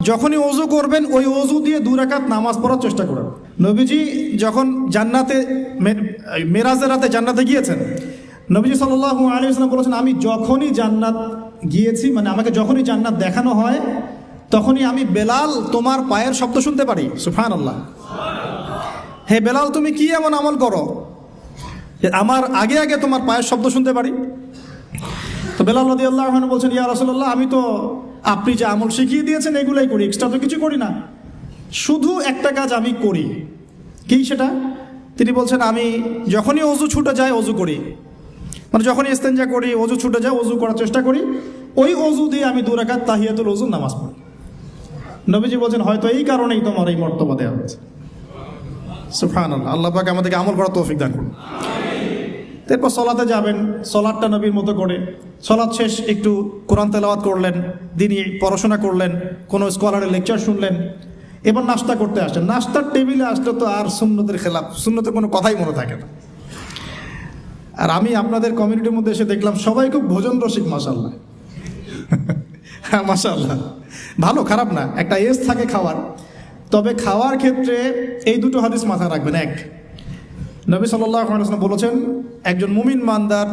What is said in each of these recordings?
যখনই ওযু করবেন ওই ওযু দিয়ে 2 রাকাত নামাজ পড়ার চেষ্টা করবেন। নবীজি যখন জান্নাতে মেরাজের রাতে জান্নাতে গিয়েছেন, নবীজি সাল্লাল্লাহু আলাইহি ওয়াসাল্লাম বলেছেন, আমি যখনই জান্নাত গিয়েছি, মানে আমাকে যখনই জান্নাত দেখানো হয়, তখনই আমি বেলাল তোমার পায়ের শব্দ শুনতে পারি। সুবহানাল্লাহ। হে বেলাল, তুমি কি এমন আমল করো আমার আগে আগে তোমার পায়ের শব্দ শুনতে পারি? তো বেলাল রাদিয়াল্লাহু আনহু বলছেন, ইয়া রাসূলুল্লাহ, আমি তো আপনি যে আমল শিখিয়ে দিয়েছেন এগুলাই করি, এক্সট্রা তো কিছু করি না। শুধু একটা কাজ আমি করি। কি সেটা? তিনি বলছেন, আমি যখনই ওযু ছুটে যায় ওযু করি, মানে যখনই ইস্তেঞ্জা করি, ওযু ছুটে যায়, ওযু করার চেষ্টা করি, ওই ওযু দিয়ে আমি 2 রাকাত তাহিয়াতুল ওযু নামাজ পড়ি। নবীজি বলছেন, হয়তো এই কারণেই তোমার এই মর্তবা দেওয়া হয়েছে। সুবহানাল্লাহ। আল্লাহ পাক আমাদেরকে আমল করার তৌফিক দান করুন। তারপর সলাতে যাবেন, সলাটটা নবীর মতো করে। সলাত শেষ একটু কোরআন তেলাওয়াত করলেন, দিনই পড়াশোনা করলেন, কোনো স্কলারের লেকচার শুনলেন, এবার নাস্তা করতে আসেন। নাস্তার টেবিলে আসলে তো আর সুন্নতের খেলাফ, সুন্নতের কোনো কথাই মনে থাকে না। আর আমি আপনাদের কমিউনিটির মধ্যে এসে দেখলাম সবাই খুব ভোজন রসিক, মাশাআল্লাহ। হ্যাঁ, মাশাআল্লাহ, ভালো, খারাপ না, একটা এজ থাকে খাওয়ার। তবে খাওয়ার ক্ষেত্রে এই দুটো হাদিস মাথায় রাখবেন। এক, নবী সাল্লাল্লাহু আলাইহি ওয়াসাল্লাম বলেছেন, একজন মুমিন বান্দার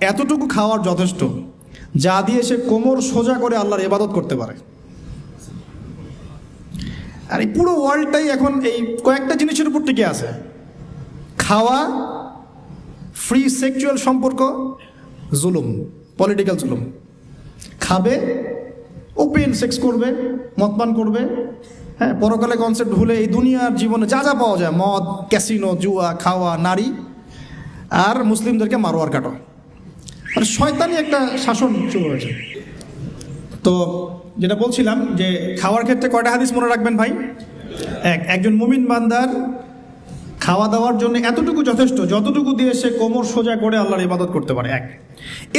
এতটুকু খাওয়ার যথেষ্ট যা দিয়ে সে কোমর সোজা করে আল্লাহর ইবাদত করতে পারে। আর এই পুরো ওয়ার্ল্ডটাই এখন এই কয়েকটা জিনিসের উপর টিকে আছে: খাওয়া, ফ্রি সেক্সুয়াল সম্পর্ক, জুলুম, পলিটিক্যাল জুলুম। খাবে, ওপেন সেক্স করবে, মদপান করবে, হ্যাঁ, পরকালে কনসেপ্ট ভুলে এই দুনিয়ার জীবনে যা যা পাওয়া যায়, মদ, ক্যাসিনো, জুয়া, খাওয়া, নারী, আর মুসলিমদেরকে মারোয়ার কাটো। মানে শয়তানি একটা শাসন শুরু হয়েছে। তো যেটা বলছিলাম যে খাওয়ার ক্ষেত্রে কয়টা হাদিস মনে রাখবেন ভাই? এক, একজন মুমিন বান্দার খাওয়া দাওয়ার জন্য এতটুকু যথেষ্ট যতটুকু দিয়ে সে কোমর সোজা করে আল্লাহর ইবাদত করতে পারে। এক,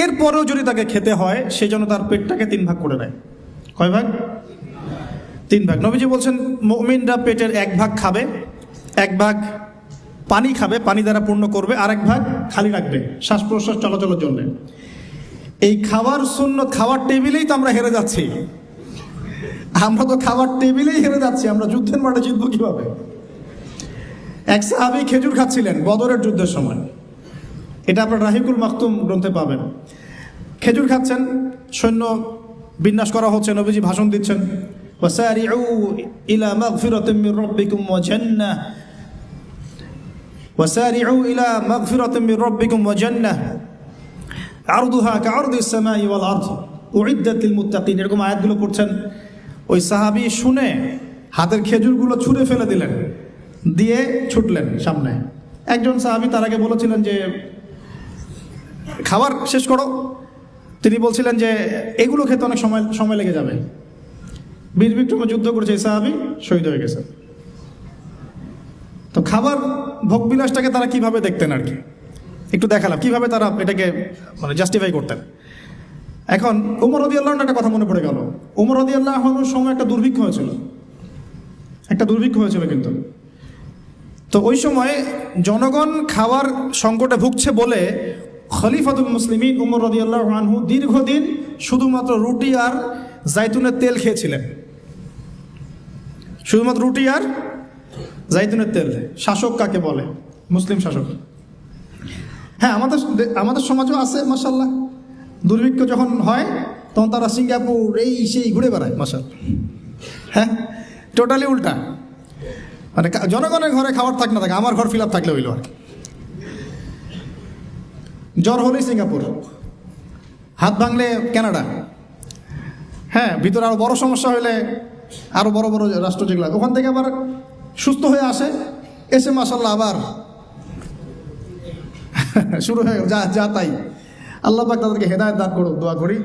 এরপরেও যদি তাকে খেতে হয় সে যেন তার পেটটাকে 3 ভাগ করে দেয়। কয় ভাগ? 3 ভাগ। নবীজি বলছেন, মুমিনরা পেটের 1 ভাগ খাবে, 1 ভাগ পানি খাবে, পানি দ্বারা পূর্ণ করবে, আর 1 ভাগ খালি রাখবে শ্বাস প্রশ্বাস চলাচলের জন্য। এই খাওয়ার সুন্নত, খাওয়ার টেবিলেই তো আমরা হেরে যাচ্ছি। আমরা তো খাওয়ার টেবিলেই হেরে যাচ্ছি। আমরা যুদ্ধের মাঠে জিতবো কিভাবে? এক সাহাবী খেজুর খাচ্ছিলেন বদরের যুদ্ধের সময়, এটা আপনার রাহিকুল মাকতুম গ্রন্থে পাবেন। খেজুর খাচ্ছেন, সৈন্য বিন্যাস করা হচ্ছে, নবীজি ভাষণ দিচ্ছেন, ওয়াসারিউ ইলা মাগফিরাতিন মির রাব্বিকুম ওয়া জান্নাহ, ওয়াসারিউ ইলা মাগফিরাতিন মির রাব্বিকুম ওয়া জান্নাহ আরদুহা কাআরদিস সামাই ওয়াল আরদ উইদ্দাত লিল মুত্তাকিন। এরকম আয়াতগুলো পড়ছেন। ওই সাহাবী শুনে হাতের খেজুরগুলো ছুঁড়ে ফেলে দিলেন, দিয়ে ছুটলেন সামনে। একজন সাহাবী তার আগে বলেছিলেন যে খাবার শেষ করো। তিনি বলছিলেন যে এগুলো খেতে অনেক সময় লেগে যাবে। বীর বিক্রমে যুদ্ধ করেছে এই সাহাবী, শহীদ হয়ে গেছে। তো খাবার ভোগবিলাসটাকে তারা কিভাবে দেখতেন আর কি একটু দেখালাম, কিভাবে তারা এটাকে মানে জাস্টিফাই করতেন। এখন ওমর রাদিয়াল্লাহু আনহু একটা কথা মনে পড়ে গেল। ওমর রাদিয়াল্লাহু আনহুর সময় একটা দুর্ভিক্ষ হয়েছিল, কিন্তু তো ওই সময় জনগণ খাওয়ার সংকটে ভুগছে বলে খলিফাতুল মুসলিমিন ওমর রাদিয়াল্লাহু আনহু দীর্ঘদিন শুধুমাত্র রুটি আর জাইতুনের তেল খেয়েছিলেন। শুধুমাত্র রুটি আর জাইতুনের তেল। শাসক কাকে বলে? মুসলিম শাসক। হ্যাঁ, আমাদের সমাজও আছে মাশাআল্লাহ। দুর্ভিক্ষ যখন হয় তখন তারা সিঙ্গাপুর এই সেই ঘুরে বেড়ায় মাশাআল্লাহ। হ্যাঁ, টোটালি উল্টা। মানে জনগণের ঘরে খাবার থাক না থাকে, আমার ঘর ফিল আপ থাকলে হইল আর। জ্বর হলেই সিঙ্গাপুর, হাত ভাঙলে কানাডা, হ্যাঁ, ভিতরে আরো বড় সমস্যা হলে আরো বড় বড় রাষ্ট্র যেগুলো, ওখান থেকে আবার সুস্থ হয়ে আসে, এসে মাশাআল্লাহ আবার শুরু হয়ে যা তাই। আল্লাহ পাক তাদেরকে হেদায়েত দান করুক, দোয়া করি।